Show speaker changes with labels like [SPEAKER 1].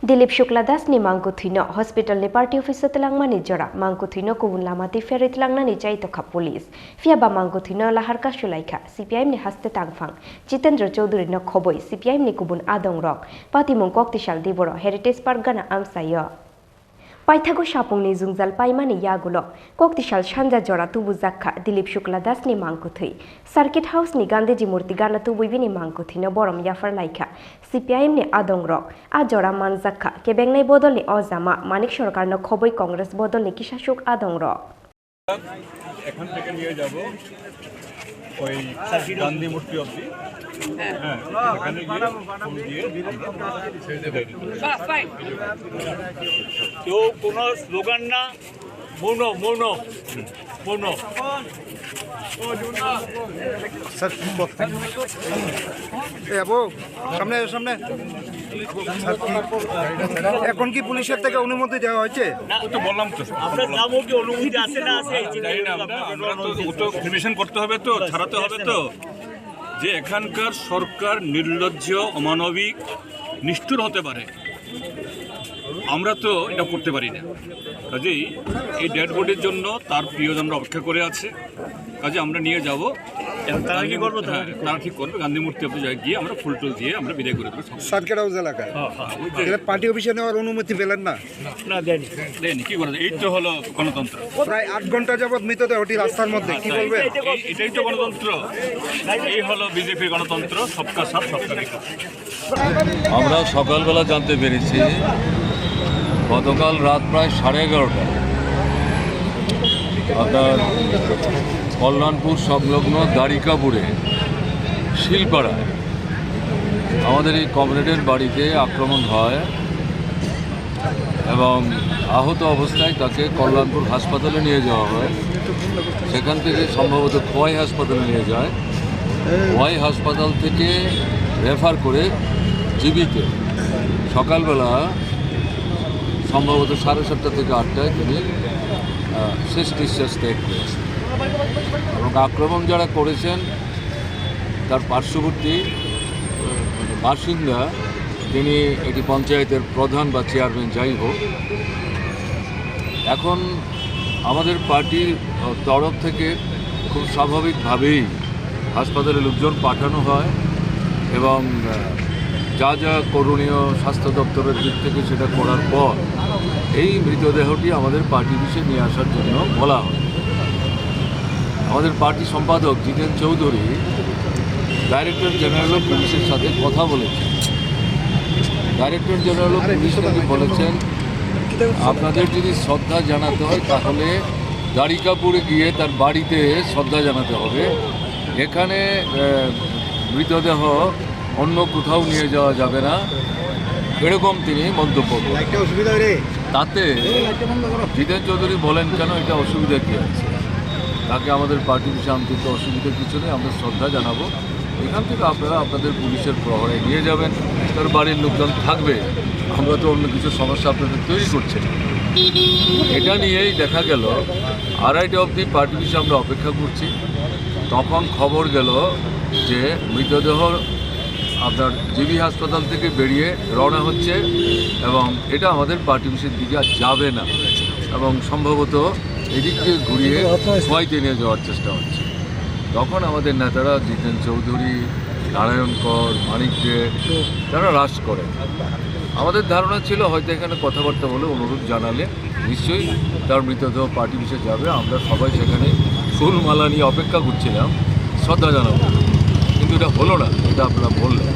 [SPEAKER 1] Dilip Shukla Das ni mangkuthino hospital ni party office telangmani jora mangkuthino kubun lamati ferit langnani chai tokha police fiaba mangkuthino lahar ka shulaikha CPIM ni haste tangfang Jitendra Chaudhary no khoboi CPIM ni kubun adong rok patimung koktishal diboro heritage park gana amsayo Paithago Shapungni Zungjal Paimani Yagulo, Koktishal Shanja Jora Tubu Zakha, Dilip Shukla Das ni Mangkuthi, Circuit House ni Gandhiji Murti Gana Tubu ni Mangkuthi no Borom Yafar Laika, CPIM ni Adong Rok, Ajora Manzakha, Kebeng ni Bodol ni Ozama, Manik Sorkar no Khoboi Congress Bodol ni Kishashuk Adong Rok.
[SPEAKER 2] এখন থেকে নিয়ে যাব ওই গান্ধী মূর্তি অবধি এখানে গিয়ে ফুল দিয়ে
[SPEAKER 3] কেউ কোনো স্লোগান না মৌন মৌন মৌন
[SPEAKER 4] স্যার সামনে সামনে এখন কি পুলিশের থেকে অনুমতি দেওয়া হয়েছে?
[SPEAKER 2] তো বললাম তো
[SPEAKER 3] আপনার নামও কি অনুমতি আছে না আছে
[SPEAKER 2] পারমিশন করতে হবে তো ছাড়াতে হবে তো যে এখানকার সরকার নির্লজ্জ অমানবিক নিষ্ঠুর হতে পারে আমরা তো এটা করতে পারি না কাজেই এই ডেড বডির জন্য তার প্রিয়জনরা অপেক্ষা করে আছে কাজে আমরা নিয়ে যাব তারা ঠিক করবে গান্ধী মূর্তি অবধি গিয়ে আমরা ফুল টুল দিয়ে আমরা বিদায় করে দেবো
[SPEAKER 4] সার্কিট হাউস এলাকায় পার্টি অফিসে নেওয়ার অনুমতি পেলেন না?
[SPEAKER 3] না
[SPEAKER 2] দেয়নি কি করে এই তো হলো গণতন্ত্র
[SPEAKER 4] প্রায় 8 ঘন্টা যাবৎ মৃতদেহটি রাস্তার মধ্যে কি বলবেন?
[SPEAKER 2] এটাই তো গণতন্ত্র এই হলো বিজেপির গণতন্ত্র সবকা সাথ সবকা বিকাশ
[SPEAKER 5] আমরা সকালবেলা জানতে পেরেছি গতকাল রাত প্রায় 11:30 আপনার কল্যাণপুর সংলগ্ন দ্বারিকাপুরে শিলপাড়ায় আমাদের এই কমরেডের বাড়িতে আক্রমণ হয় এবং আহত অবস্থায় তাকে কল্যাণপুর হাসপাতালে নিয়ে যাওয়া হয়। সেখান থেকে সম্ভবত খোয়াই হাসপাতালে নিয়ে যায়, খোয়াই হাসপাতাল থেকে রেফার করে জীবিতে সকালবেলা সম্ভবত 7:30 থেকে 8টায় তিনি শেষ নিঃশ্বাস ত্যাগ করেছেন এবং আক্রমণ যারা করেছেন তার পার্শ্ববর্তী বাসিন্দা, তিনি এটি পঞ্চায়েতের প্রধান বা চেয়ারম্যান যাই হোক। এখন আমাদের পার্টির তরফ থেকে খুব স্বাভাবিকভাবেই হাসপাতালে লোকজন পাঠানো হয় এবং যা যা করণীয় স্বাস্থ্য দপ্তরের দিক থেকে সেটা করার পর এই মৃতদেহটি আমাদের পার্টি অফিসে নিয়ে আসার জন্য বলা হয়। আমাদের পার্টি সম্পাদক জিতেন চৌধুরী ডাইরেক্টর জেনারেল অফ পুলিশের সাথে কথা বলেছেন। ডাইরেক্টর জেনারেল অফ পুলিশ নাকি বলেছেন আপনাদের যদি শ্রদ্ধা জানাতে হয় তাহলে দ্বারিকাপুরে গিয়ে তার বাড়িতে শ্রদ্ধা জানাতে হবে, এখানে মৃতদেহ অন্য কোথাও নিয়ে যাওয়া যাবে না, এরকম তিনি মন্তব্য করেন। তাতে জিতেন চৌধুরী বলেন কেন এটা অসুবিধা কী আছে, তাকে আমাদের পার্টি অফিসে আনতে তো অসুবিধা কিছু নেই, আমরা শ্রদ্ধা জানাবো, এখান থেকে আপনারা আপনাদের পুলিশের প্রহরে নিয়ে যাবেন, তার বাড়ির লোকজন থাকবে, আমরা তো অন্য কিছু সমস্যা আপনাদের তৈরি করছি। এটা নিয়েই দেখা গেল 2:30 অবধি পার্টি অফিসে আমরা অপেক্ষা করছি। তখন খবর গেল যে মৃতদেহ আপনার জিবি হাসপাতাল থেকে বেরিয়ে রওনা হচ্ছে এবং এটা আমাদের পার্টি অফিসের দিকে আর যাবে না এবং সম্ভবত এদিক থেকে ঘুরিয়ে খোয়াইতে নিয়ে যাওয়ার চেষ্টা হচ্ছে। তখন আমাদের নেতারা জিতেন চৌধুরী, নারায়ণ কর, মানিক দে তারা রাশ করে। আমাদের ধারণা ছিল হয়তো এখানে কথাবার্তা বলে অনুরোধ জানালে নিশ্চয়ই তার মৃতদেহ পার্টি অফিসে যাবে, আমরা সবাই সেখানে ফুলমালা নিয়ে অপেক্ষা করছিলাম শ্রদ্ধা জানাবো, কিন্তু এটা হলো না, এটা আপনারা বললেন।